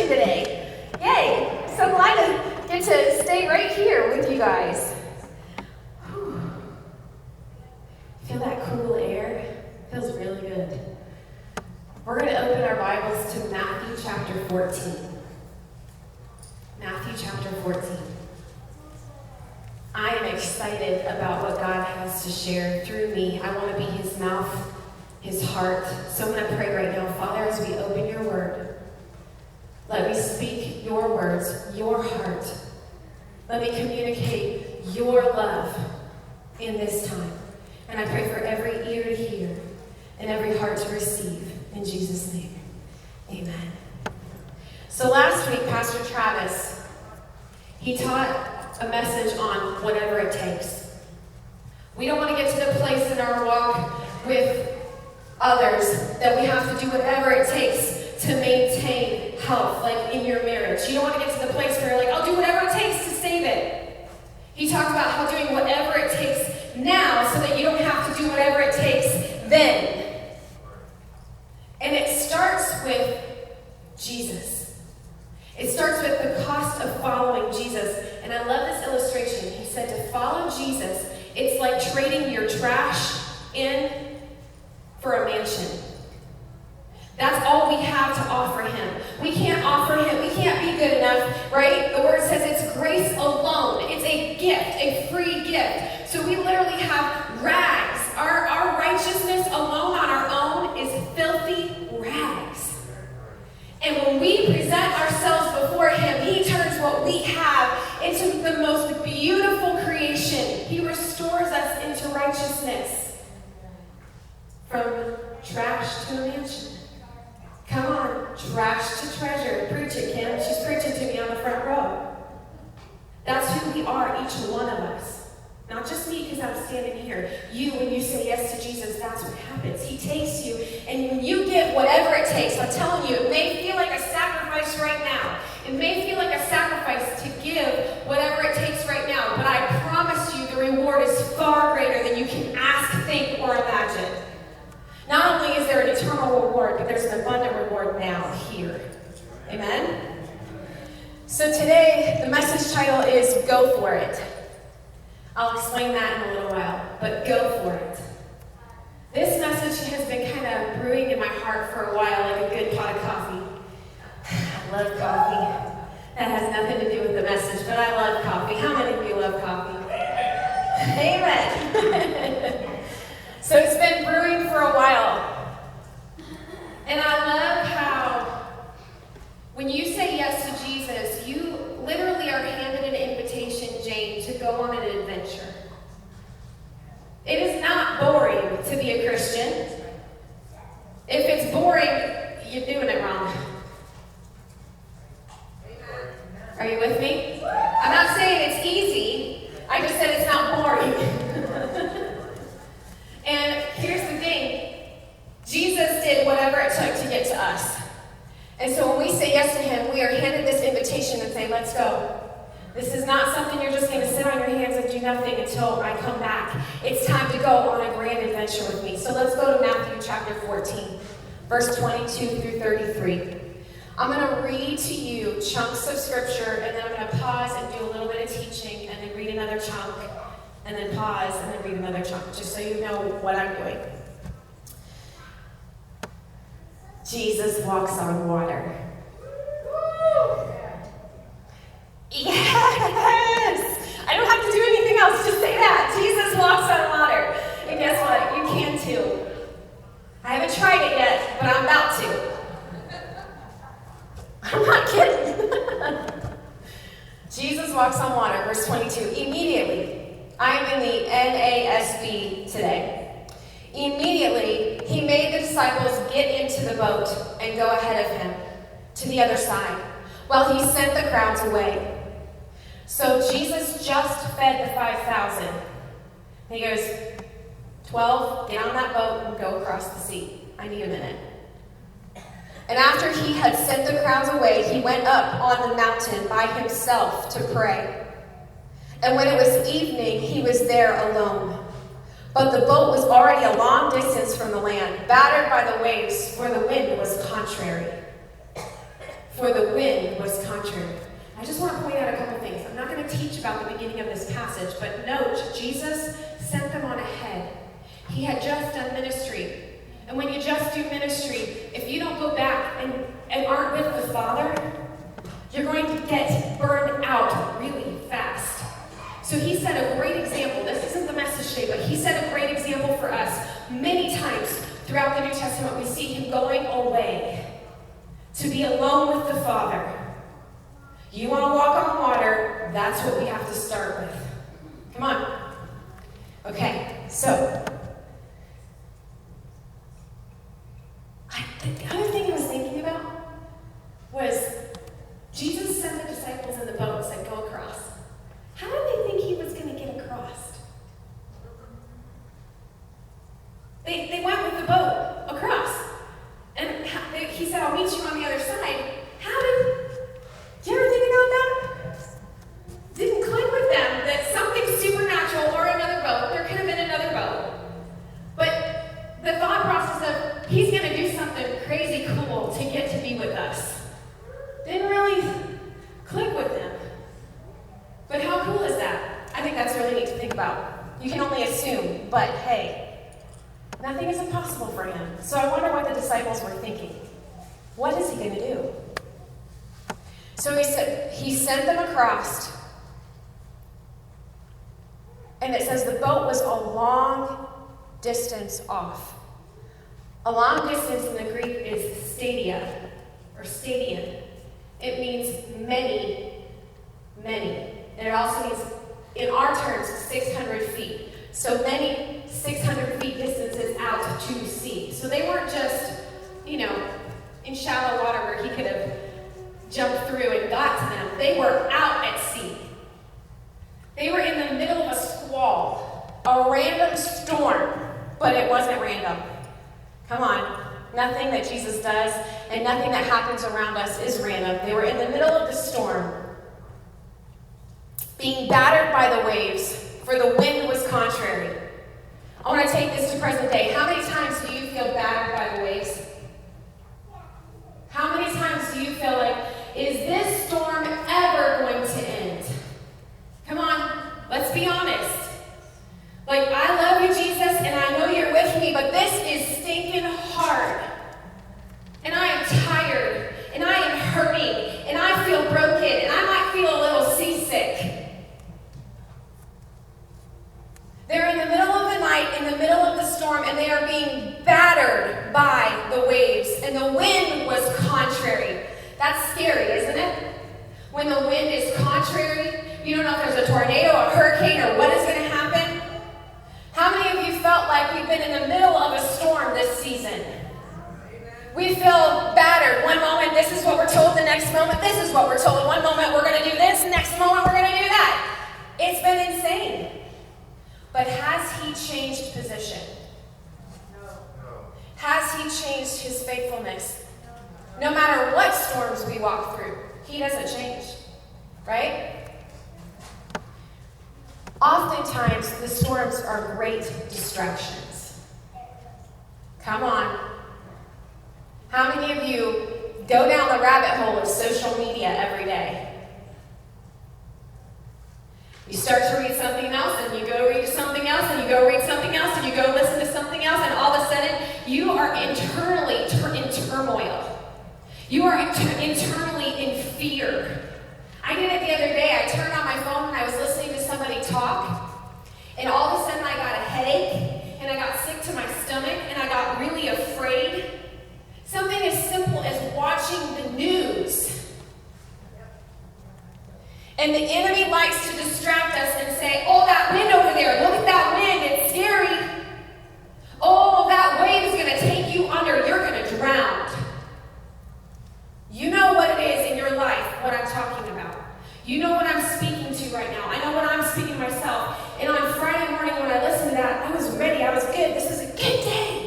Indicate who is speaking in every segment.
Speaker 1: today. Yay! So glad to get to stay right here with you guys. Whew. Feel that cool air? Feels really good. We're going to open our Bibles to Matthew chapter 14. Matthew chapter 14. I am excited about what God has to share through me. I want to be his mouth, his heart. So I'm going to pray right now. Father, as we open your word, let me speak your words, your heart. Let me communicate your love in this time. And I pray for every ear to hear and every heart to receive. In Jesus' name, amen. So last week, Pastor Travis, he taught a message on whatever it takes. We don't want to get to the place in our walk with others that we have to do whatever it takes to maintain health, like in your marriage. You don't want to get to the place where you're like, I'll do whatever it takes to save it. He talked about how doing whatever it takes now so that you don't have to do whatever it takes then. And it starts with Jesus. It starts with the cost of following Jesus. And I love this illustration. He said to follow Jesus, it's like trading your trash in for a mansion. That's all we have to offer him. We can't offer him. We can't be good enough, right? The word says it's grace alone. It's a gift, a free gift. So we literally have rags. Our righteousness alone on our own is filthy rags. And when we present ourselves before him, he turns what we have into the most beautiful creation. He restores us into righteousness. From trash to a mansion. Come on, trash to treasure. Preach it, Kim. She's preaching to me on the front row. That's who we are, each one of us. Not just me, because I'm standing here. You, when you say yes to Jesus, that's what happens. He takes you, and when you give whatever it takes, I'm telling you, it may feel like a sacrifice right now. It may feel like a sacrifice to give whatever it takes right now, but I promise you the reward is far greater than you can ask, think, or imagine. Not only is there an eternal reward, but there's an abundant reward now, here. Amen? So today, the message title is Go For It. I'll explain that in a little while, but go for it. This message has been kind of brewing in my heart for a while, like a good pot of coffee. I love coffee. That has nothing to do with the message, but I love coffee. How many of you love coffee? Amen. So it's been brewing for a while. And I love how when you say yes to Jesus, you literally are handed an invitation, Jane, to go on an adventure. It is not boring to be a Christian. If it's boring, you're doing it wrong. Are you with me? I'm not saying it's easy. I just said it's not boring. And here's the thing. Jesus did whatever it took to get to us. And so when we say yes to him, we are handed this invitation and say, let's go. This is not something you're just going to sit on your hands and do nothing until I come back. It's time to go on a grand adventure with me. So let's go to Matthew chapter 14, verse 22 through 33. I'm going to read to you chunks of scripture, and then I'm going to pause and do a little bit of teaching, and then read another chunk, and then pause, and then read another chunk, just so you know what I'm doing. Jesus walks on water. Yes! I don't have to do anything else, just say that. Jesus walks on water. And guess what? You can too. I haven't tried it yet, but I'm about to. I'm not kidding. Jesus walks on water, verse 22. Immediately, I'm in the NASB today. Immediately, he made the disciples get into the boat and go ahead of him to the other side, while he sent the crowds away. So Jesus just fed the 5,000. He goes, 12, get on that boat and go across the sea. I need a minute. And after he had sent the crowds away, he went up on the mountain by himself to pray. And when it was evening, he was there alone. But the boat was already a long distance from the land, battered by the waves, for the wind was contrary. for the wind was contrary. I just want to point out a couple things. I'm not going to teach about the beginning of this passage, but note, Jesus sent them on ahead. He had just done ministry. And when you just do ministry, if you don't go back and aren't with the Father, you're going to get burned out really fast. So he set a great example. This isn't the message today, but he set a great example for us. Many times throughout the New Testament, we see him going away to be alone with the Father. You want to walk on water, that's what we have to start with. Come on. Okay, so the other thing I was thinking about was Jesus sent the disciples in the boat and said, go across. How did they think he was going to get across? They went with the boat across. And he said, I'll meet you on the other side. Do you ever think about that? Didn't click with them that something supernatural or another boat, there could have been another boat. But the thought process of he's going to do something crazy cool to get to be with us didn't really click with them. But how cool is that? I think that's really neat to think about. You can only assume, but hey, nothing is impossible for him. So I wonder what the disciples were thinking. What is he going to do? So he sent them across. And it says the boat was a long distance off. A long distance in the Greek is stadia, or stadion. It means many, many. And it also means, in our terms, 600 feet. So many 600 feet distances out to sea. So they weren't just, in shallow water where he could have jumped through and got to them. They were out at sea. They were in the middle of a squall, a random storm, but it wasn't random. Come on. Nothing that Jesus does and nothing that happens around us is random. They were in the middle of the storm, being battered by the waves, for the wind was contrary. I want to take this to present day. How many times do you feel battered by the waves? How many times do you feel like, is this storm ever going to end? Come on, let's be honest. Like, I love you, Jesus, and I know you're with me, but this is stinking hard. And I am tired, and I am hurting, and I feel broken, and I might feel a little seasick. They're in the middle of the night, in the middle of the storm, and they are being battered by the waves, and the wind was contrary. That's scary, isn't it? When the wind is contrary, you don't know if there's a tornado, a hurricane, or what is going to happen. How many of you felt like we've been in the middle of a storm this season? We feel battered. One moment, this is what we're told. The next moment, this is what we're told. One moment, we're going to do this. Next moment, we're going to do that. It's been insane. But has he changed position? No. Has he changed his faithfulness? No matter what storms we walk through, he doesn't change. Right? Oftentimes, the storms are great distractions. Come on. How many of you go down the rabbit hole of social media every day? You start to read something else, and you go read something else, and you go read something else, and you go listen to something else, and all of a sudden, you are internally in turmoil. You are internally in fear. I did it the other day. I turned on my phone, and I was listening to somebody talk, and all of a sudden, I got a headache, and I got sick to my stomach, and I got really afraid. Something as simple as watching the news. And the enemy likes to distract us and say, oh, that wind over there, look at that wind, it's scary. Oh, that wave is going to take you under, you're going to drown. You know what it is in your life, what I'm talking about. You know what I'm speaking to right now. I know what I'm speaking to myself. And on Friday morning when I listened to that, I was ready, I was good, this is a good day.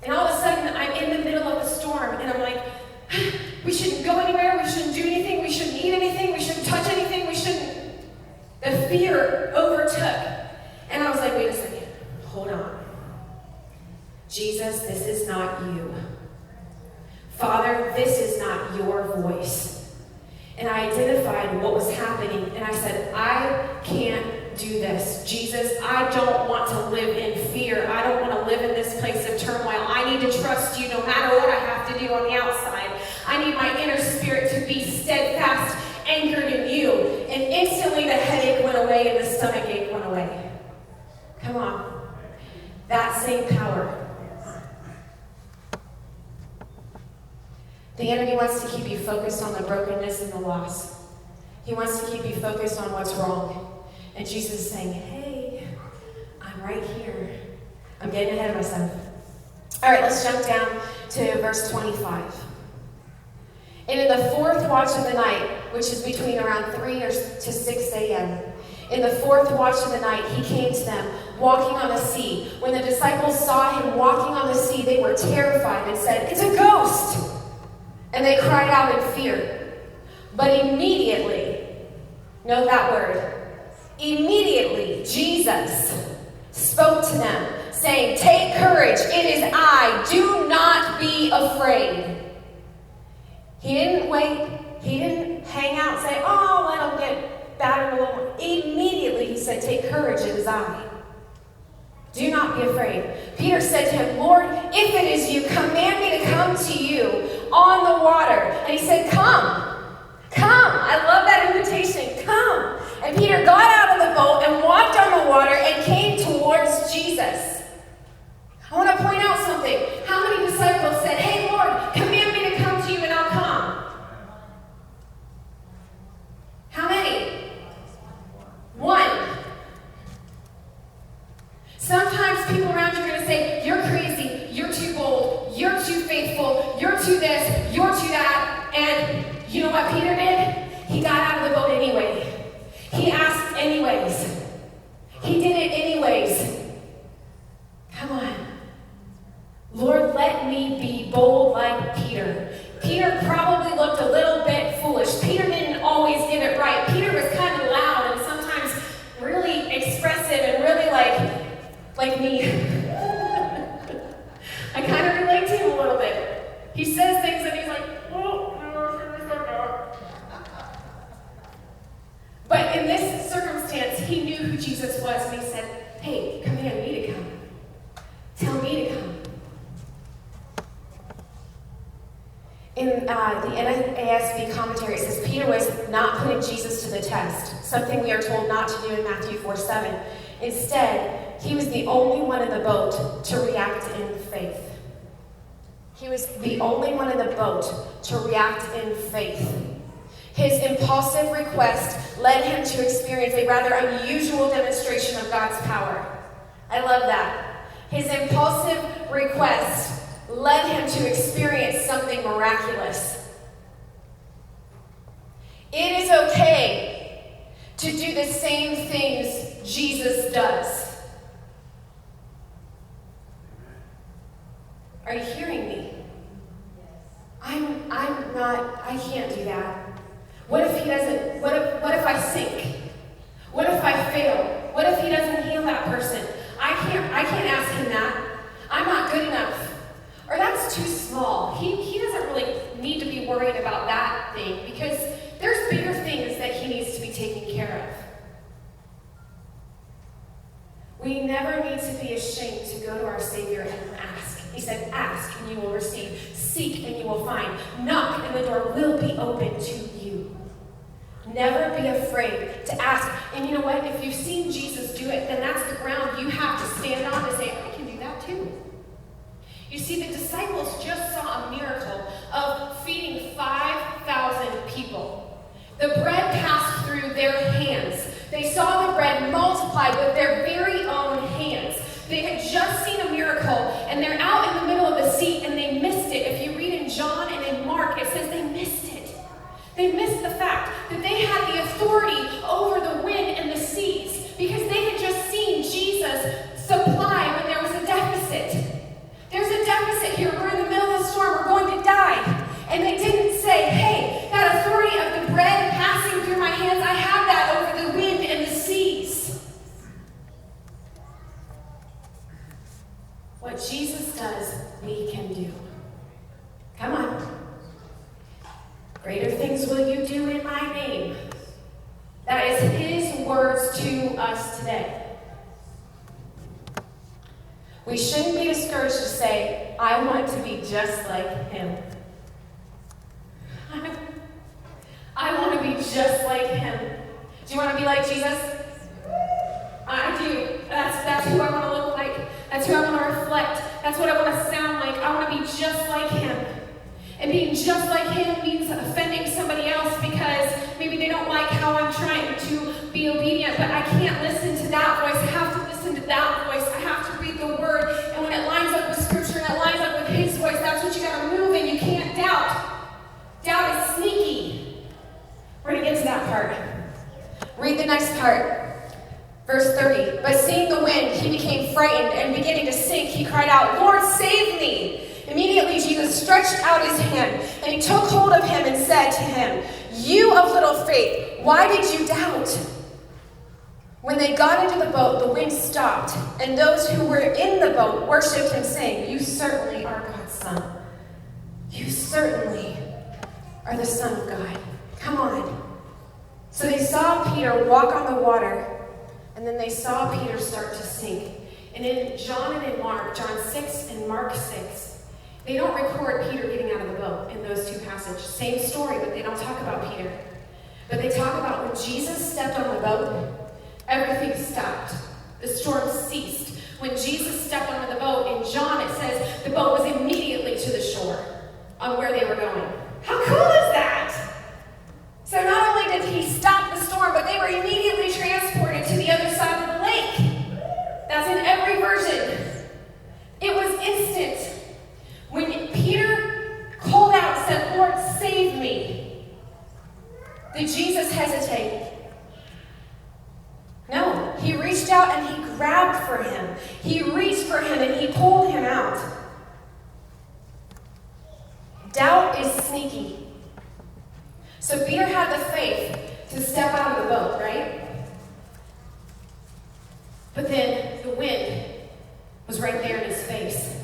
Speaker 1: And all of a sudden, I'm in the middle of a storm, and I'm like, we shouldn't go anywhere, we shouldn't do anything, we shouldn't eat anything, we shouldn't touch anything, we shouldn't. The fear overtook. And I was like, wait a second, hold on. Jesus, this is not you. Father, this is not your voice. And I identified what was happening, and I said, I can't do this. Jesus, I don't want to live in fear. I don't want to live in this place of turmoil. I need to trust you no matter what I have to do on the outside. I need my inner spirit to be steadfast, anchored in you. And instantly the headache went away and the stomach ache went away. Come on. That same power. The enemy wants to keep you focused on the brokenness and the loss. He wants to keep you focused on what's wrong. And Jesus is saying, hey, I'm right here. I'm getting ahead of myself. All right, let's jump down to verse 25. And in the fourth watch of the night, which is between around 3 to 6 a.m., in the fourth watch of the night, he came to them, walking on the sea. When the disciples saw him walking on the sea, they were terrified and said, it's a ghost! And they cried out in fear. But immediately, note that word, immediately Jesus spoke to them, saying, take courage, it is I, do not be afraid. He didn't wait, he didn't hang out and say, oh, let them get battered a little more. Immediately he said, take courage, it is I. Do not be afraid. Peter said to him, Lord, if it is you, command me to come to you on the water. And he said, come. I love that invitation. Come. And Peter got out of the boat and walked on the water and came towards Jesus. I want to point out something. How many disciples said, hey, Lord, command me to come to you and I'll come? How many? One. Sometimes people around you are going to say, you're crazy, you're too bold, you're too faithful, you're too this, you're too that. And you know what Peter did? He got out of the boat anyway. He asked anyways. He did it anyways. Come on. Lord, let me be bold like Peter. Peter probably looked a little bit foolish. Peter didn't always get it right. Peter was kind of loud and sometimes really expressive and really like me. I kind of relate to him a little bit. He says things and he's like, oh, no. But in this circumstance, he knew who Jesus was and he said, hey, command me to come. Tell me to come. In the NASB commentary, it says Peter was not putting Jesus to the test, something we are told not to do in Matthew 4:7. Instead, he was the only one in the boat to react in faith. He was the only one in the boat to react in faith. His impulsive request led him to experience a rather unusual demonstration of God's power. I love that. His impulsive request led him to experience something miraculous. It is okay to do the same things Jesus does. Are you hearing me? I can't do that. What if he doesn't, what if I sink? What if I fail? What if he doesn't heal that person? I can't ask him that. I'm not good enough. Or that's too small. He doesn't really need to be worried about that thing because there's bigger things that he needs to be taken care of. We never need to be ashamed to go to our Savior and ask. He said, ask and you will receive. Seek and you will find. Knock and the door will be open to you. Never be afraid to ask. And you know what? If you've seen Jesus do it, then that's the ground you have to stand on and say, I can do that too. You see, the disciples just saw a miracle of feeding 5,000 people. The bread passed through their hands. They saw the bread multiplied with their very own hands. They had just seen a miracle, and they're out in the middle of the sea, and they missed it. If you read in John and in Mark, it says they missed it. They missed the fact that they had the authority over the wind and the seas because they had just seen Jesus supply when there was a deficit. There's a deficit here. We're in the middle of the storm. We're going to die. And they didn't say, hey, that authority of the bread passing through my hands, I have that over the wind and the seas. What Jesus does, we can do. Come on. to us today. We shouldn't be discouraged to say, I want to be just like him. I want to be just like him. Do you want to be like Jesus? I do. That's who I want to look like. That's who I want to reflect. That's what I want to sound like. I want to be just like him. And being just like him means offending somebody else because maybe they don't like how I'm trying to be obedient, but I can't listen to that voice. I have to listen to that voice. I have to read the word. And when it lines up with scripture and it lines up with his voice, that's what you got to move in. You can't doubt. Doubt is sneaky. We're going to get to that part. Read the next part. Verse 30. But seeing the wind, he became frightened, and beginning to sink, he cried out, Lord, save me! Immediately Jesus stretched out his hand, and he took hold of him and said to him, You of little faith, why did you doubt? When they got into the boat, the wind stopped, and those who were in the boat worshipped him, saying, You certainly are God's son. You certainly are the Son of God. Come on. So they saw Peter walk on the water, and then they saw Peter start to sink. And in John and in Mark, John 6 and Mark 6, they don't record Peter getting out of the boat in those two passages. Same story, but they don't talk about Peter. But they talk about when Jesus stepped on the boat, everything stopped. The storm ceased. When Jesus stepped onto the boat, in John it says the boat was immediately to the shore on where they were going. How cool is that? So not only did he stop the storm, but they were immediately transported to the other side of the lake. That's in every version. It was instant. When Peter called out and said, Lord, save me, did Jesus hesitate? No. He reached out and he grabbed for him. He reached for him and he pulled him out. Doubt is sneaky. So Peter had the faith to step out of the boat, right? But then the wind was right there in his face.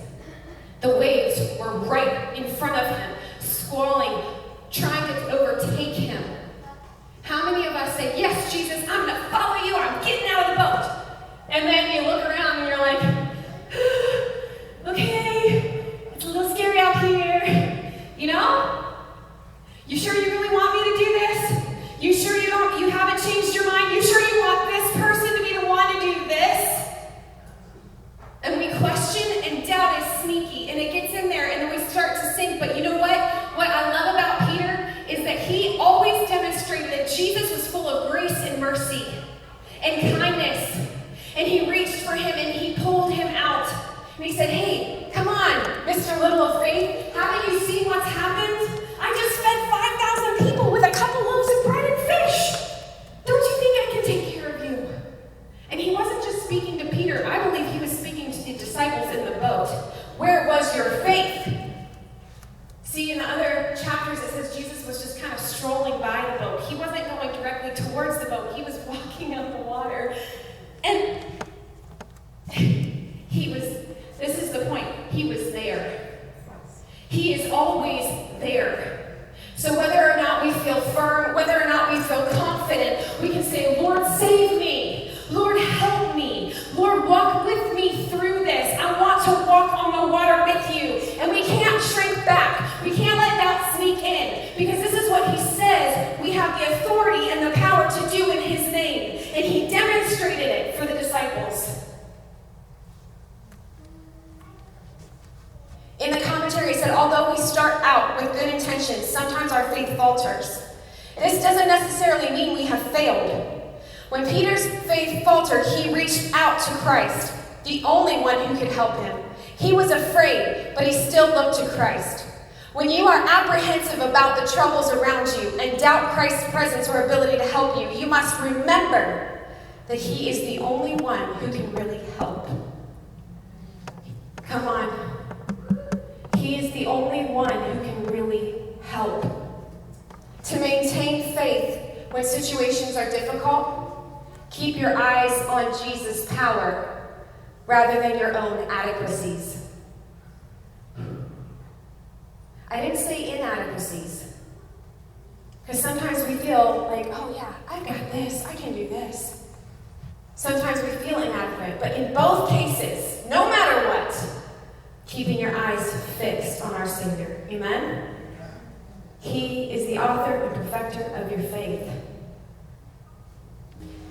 Speaker 1: The waves were right in front of him, squalling, trying to overtake him. How many of us say, Yes, Jesus, I'm going to follow you. I'm getting out of the boat. And then you look around and you're like, Okay, it's a little scary out here. You know? You sure you really want me to do this? You sure you haven't changed your mind? You sure you want this person to be the one to do this? And we question, and doubt is sneaky, and it gets in there, and then we start to sink. But you know what? What I love about Peter is that he always demonstrated that Jesus was full of grace and mercy and kindness. And he reached for him, and he pulled him out. And he said, Hey, come on, Mr. Little of Faith. Haven't you seen what's happened? I just fed 5,000 people with a couple loaves of bread and fish. Don't you think I can take care of you? And he wasn't just speaking to Peter. I believe he was speaking to the disciples in the boat. Where was your faith? See, in the other chapters, it says Jesus was just kind of strolling by the boat. He wasn't going directly towards the boat. He was walking on the water. And this is the point, he was there. He is always there. So whether or not we feel firm, whether or not we feel confident, we can say, Lord, save me. Lord, help me. Lord, walk with me through this. I want to walk on the water with you. And we can't shrink back. We can't let doubt sneak in. Because this is what he says we have the authority and the power to do in his name. And he demonstrated it for the disciples. In the commentary, it said, although we start out with good intentions, sometimes our faith falters. This doesn't necessarily mean we have failed. When Peter's faith faltered, he reached out to Christ, the only one who could help him. He was afraid, but he still looked to Christ. When you are apprehensive about the troubles around you and doubt Christ's presence or ability to help you, you must remember that he is the only one who can really help. Come on. He is the only one who can really help. To maintain faith when situations are difficult, keep your eyes on Jesus' power rather than your own adequacies. I didn't say inadequacies. Because sometimes we feel like, oh yeah, I've got this, I can do this. Sometimes we feel inadequate, but in both cases, no matter what, keeping your eyes fixed on our Savior. Amen? He is the author and perfecter of your faith.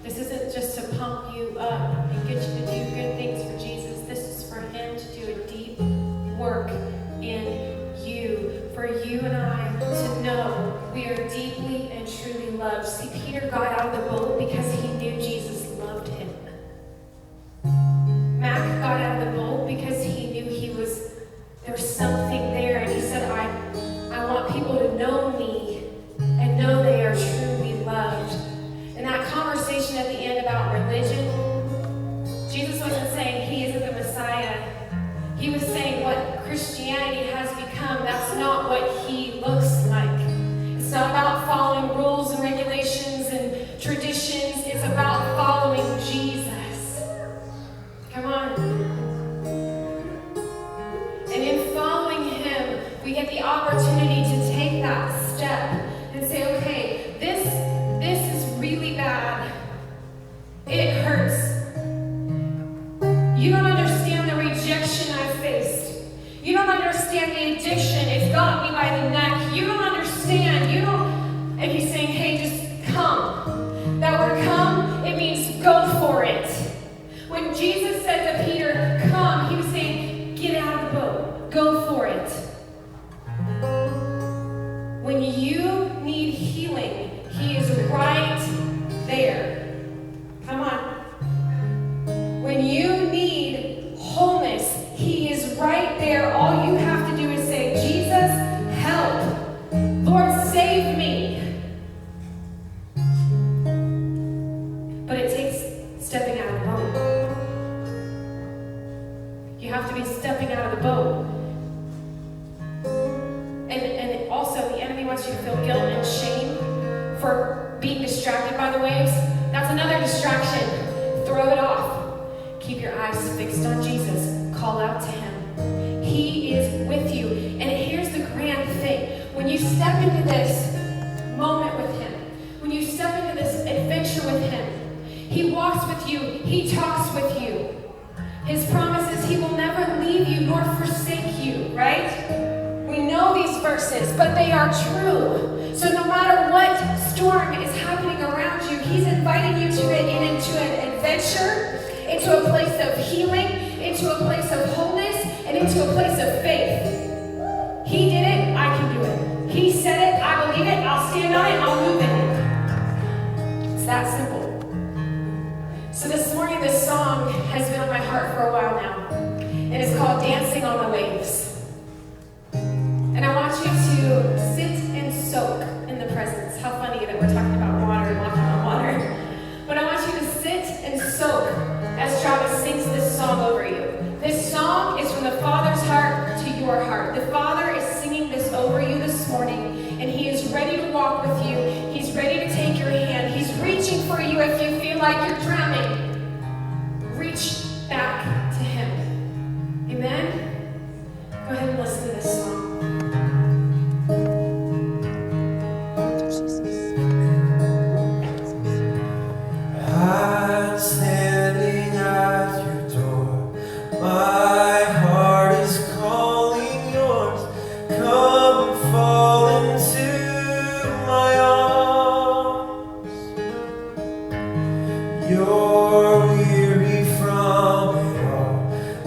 Speaker 1: This isn't just to pump you up and get you to do good things for Jesus. This is for Him to do a deep work in you, for you and I to know we are deeply and truly loved. See, Peter got out of the boat because he knew Jesus loved him. Mac got out of the boat because he knew there was something there, and he said, I want people to know me and know they are truly loved. And that conversation at the end about religion, Jesus wasn't saying He isn't the Messiah. He was saying what Christianity has become, that's not what He looks like. It's not about following rules and regulations and traditions. It's about following Jesus. Come on. And in following Him, we get the opportunity to take that step and say, okay, this is really bad. It hurts. You don't understand the rejection I faced. You don't understand the addiction. It's got me by the neck. You don't understand. And He's saying, hey, just come. That word come, it means go for it. When Jesus said to Peter, come, He was saying, get out of the boat. Go for it. When you need healing, He is right there. Come on. When you need wholeness, He is right there. All you have to do is say, Jesus, help. Lord, save me. But it takes stepping out of the boat. You have to be stepping out of the boat. And also, the enemy wants you to feel guilt and shame for being distracted by the waves. That's another distraction. Throw it off. Keep your eyes fixed on Jesus. Call out to Him. He is with you. And here's the grand thing. When you step into this moment with Him, when you step into this adventure with Him, He walks with you. He talks with you. His promise is He will never leave you nor forsake you, right? We know these verses, but they are true. So no matter what storm is happening around you, He's inviting you into an adventure, into a place of healing, into a place of wholeness, and into a place of faith. He did it, I can do it. He said it, I believe it, I'll stand on it, I'll move in it. It's that simple. So this morning, this song has been on my heart for a while now. And it's called Dancing on the Waves. And I want you to sit and soak in the presence. How funny that we're talking about water and walking on water. But I want you to sit and soak as Travis sings this song over you. This song is from the Father's heart to your heart. The Father is singing this over you this morning, and He is ready to walk with you. He's ready to take your hand. He's reaching for you if you feel like you're drowning. Reach back to Him. Amen? Go ahead and listen to this song.
Speaker 2: I'm standing at your door. My heart is calling yours. Come and fall into my arms. You're weary from it all.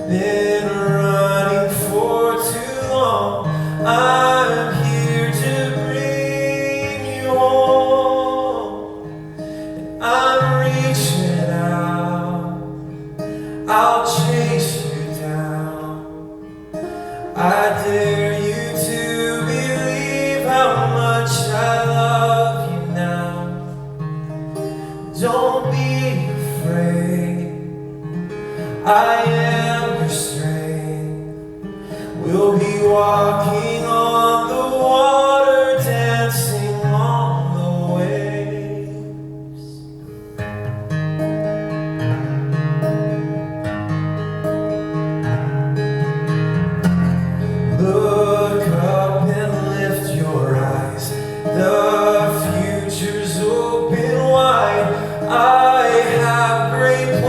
Speaker 2: Been running for too long. I'm here to bring you home. I'm reaching out, I'll chase you down. I dare you to believe how much I love you now. Don't be afraid, I am your strength. We'll be walking on the water, dancing on the waves. Look up and lift your eyes. The future's open wide. I have great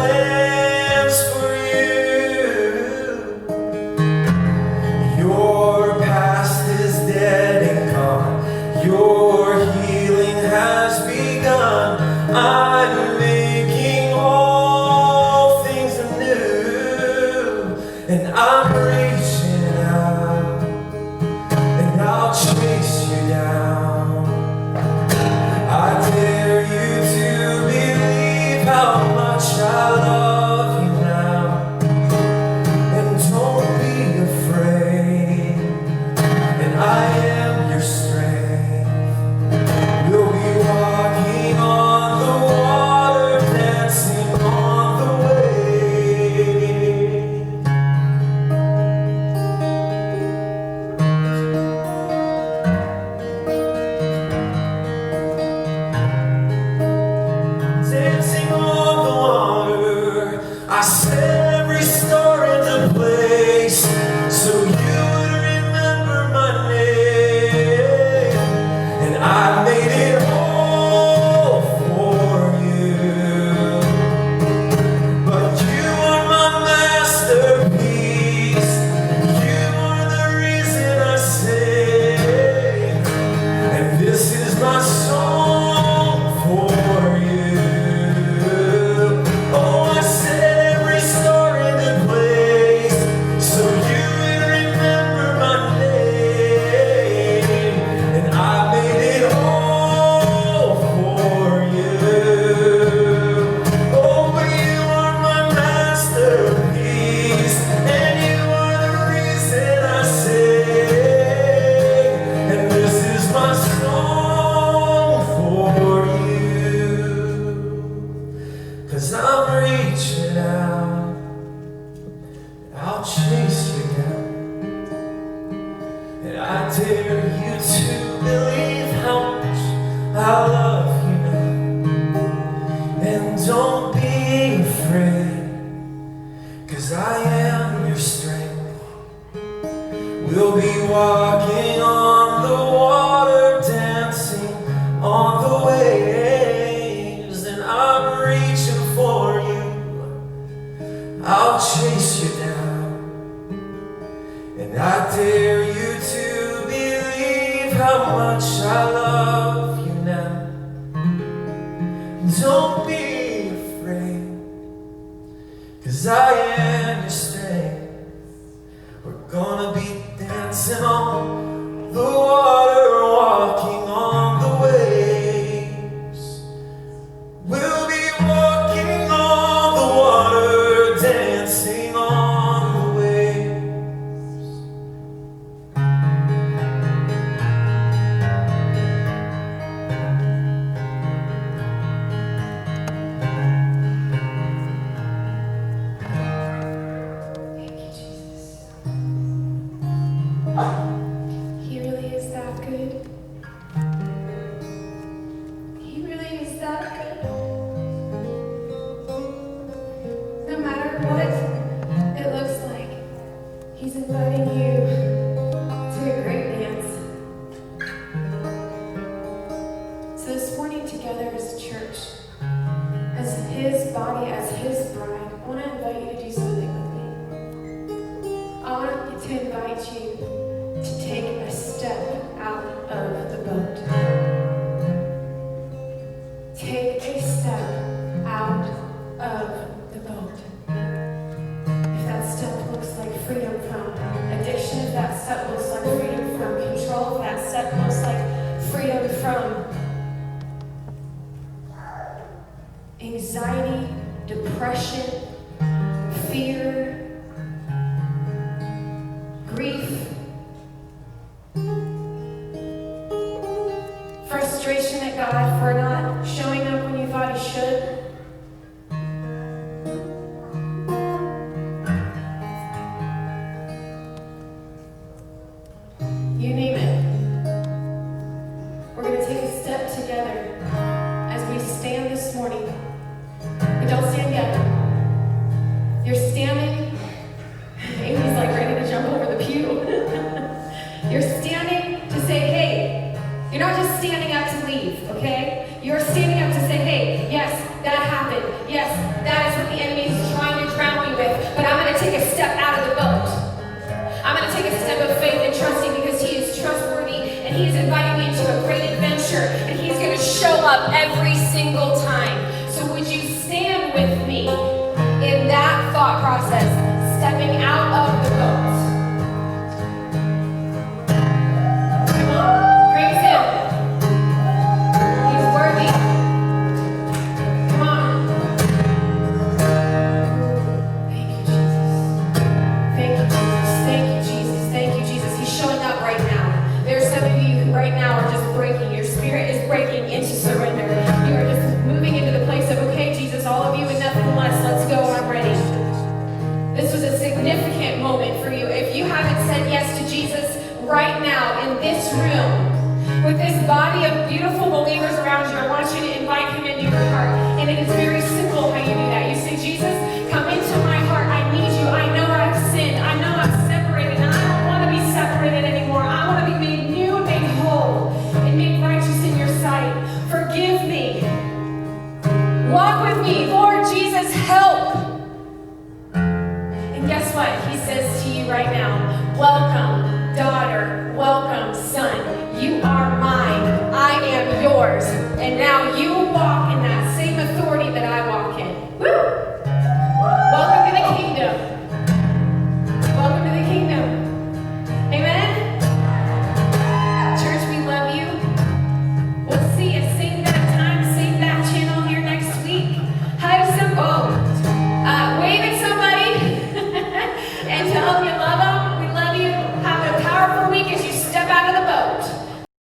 Speaker 2: And don't be afraid, 'cause I am your strength. We'll be walking on the water, dancing on the waves. And I'm reaching for you, I'll chase you down. And I dare you to believe how much I love you now. Don't be afraid, 'cause I am your strength. We're gonna be dancing on the water, walking on the waves. We'll be walking on the water, dancing on the waves.
Speaker 1: Thank you, Jesus. He really is that good. He really is that good. No matter what it looks like, He's inviting you to a great dance. So this morning together as a church, as His body, as His bride, I want to invite you to do something with me. I want to invite you to take a step out of the boat. Take a step out of the boat. If that step looks like freedom from addiction, if that step looks like freedom from control, if that step looks like freedom from anxiety, depression, fear, grief, frustration at God for not showing up when you thought He should. You name it. We're going to take a step together as we stand this morning. But don't stand yet. You're standing. Amy's like ready to jump over the pew. You're standing to say, hey, you're not just standing up to leave, okay? You're standing up to say, hey, yes, that happened. Yes, that is what the enemy is trying to drown me with. But I'm going to take a step out of the boat. I'm going to take a step of faith and trusting because He is trustworthy and He is inviting me into a great adventure and He's going to show up every single time. So would you stand with me in that thought process, stepping out of the boat? Come on, praise Him. He's worthy. Come on. Thank you, Jesus. Thank you, Jesus. Thank you, Jesus. Thank you, Jesus. He's showing up right now. There are some of you who right now are just breaking. Your spirit is breaking into surrender. You are just moving into the place of, okay, Jesus, all of you and nothing less. Let's go. I'm ready. This was a significant moment for you. If you haven't said yes to Jesus right now in this room, with this body of beautiful believers around you, I want you to invite Him into your heart. And it is very simple how you do that. You say, Jesus, come into my heart. I need you. I know I've sinned. I know I'm separated, and I don't want to be separated anymore. I want to be made new and made whole and made righteous in your sight. Forgive me. Walk with me. Lord Jesus, help. And guess what? He says to you right now, welcome, daughter, welcome, son. You are mine. I am yours. And now you walk in that same authority that I walk